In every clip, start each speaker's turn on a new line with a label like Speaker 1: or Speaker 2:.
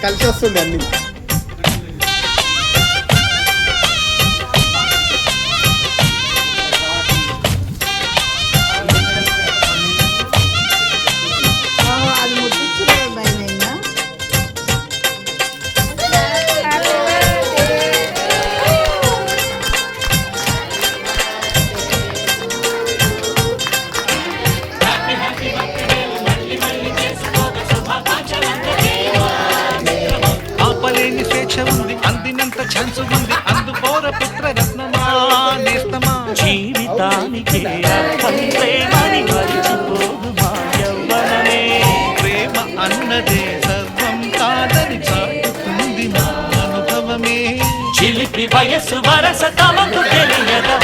Speaker 1: కలిసి వస్తుంది అన్ని.
Speaker 2: అందినంత ఛాన్స్ ఉంది అందుకోర పుత్ర రత్నమా నేస్తమా
Speaker 3: జీవితానికి ప్రేమని మరిచిపోదు మా యవ్వనమే
Speaker 2: ప్రేమ అన్నదే సర్వం కాదని చాటుతుంది మా అనుభవమే
Speaker 3: చిలిపి వయస్సు వరస తమకు తెలియదు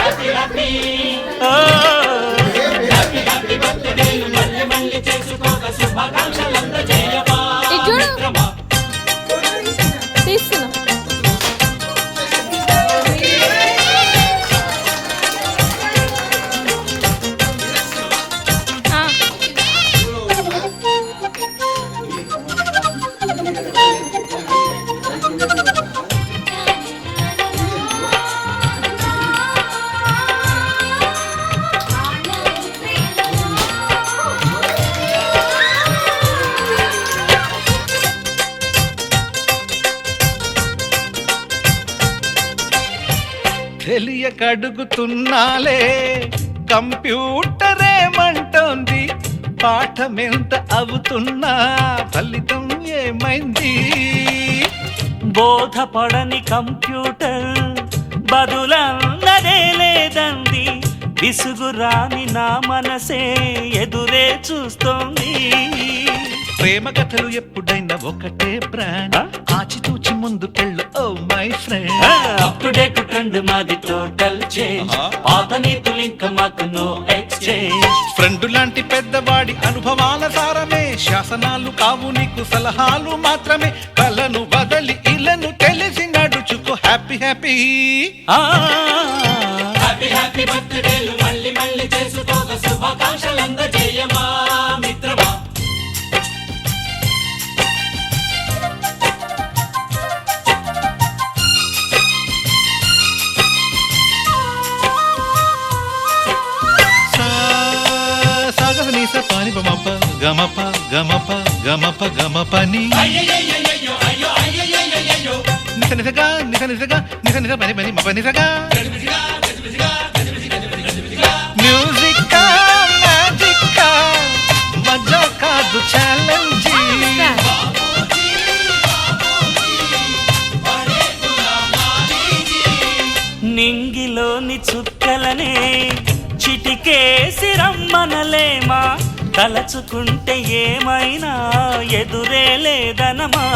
Speaker 2: తెలియకడుగుతున్నాలే కంప్యూటరేమంటోంది పాఠమెంత అవుతున్నా ఫలితం ఏమైంది
Speaker 3: బోధపడని కంప్యూటర్ బదులన్నదే లేదంది విసుగురాని నా మనసే ఎదురే చూస్తోంది
Speaker 2: ప్రేమ కథలు ఎప్పుడైనా ఒకటే బ్రాండ్ ఆచితూచి ముందుకెళ్ళు oh my friend
Speaker 3: up to date trend మాది టోటల్ చేంజ్ పాత నీతులు ఇంకా మాకు నో ఎక్స్చేంజ్
Speaker 2: ఫ్రెండ్ లాంటి పెద్దవాడి అనుభవాల సారమే శాసనాలు కావు నీకు సలహాలు మాత్రమే కలను వదలి ఇలను తెలిసి నడుచుకో హ్యాపీ హ్యాపీ
Speaker 3: హ్యాపీ హ్యాపీ బర్త్డేలు మళ్ళీ మళ్ళీ చేసుకోక శుభాకాంక్షలు అందజేయమా మిత్రమా
Speaker 2: పాని గమప గమప గమప గమప గమపని నిస నిసగా నిస నిసగా నిస నిస పని పని మప నిసగా మ్యూజిక్ మ్యాజిక్ మజా కాదు ఛాలెంజ్
Speaker 3: నింగిలోని చుక్కలనే చిటికేసి రమ్మనలేమా తలచుకుంటే ఏమైనా ఎదురే లేదనమా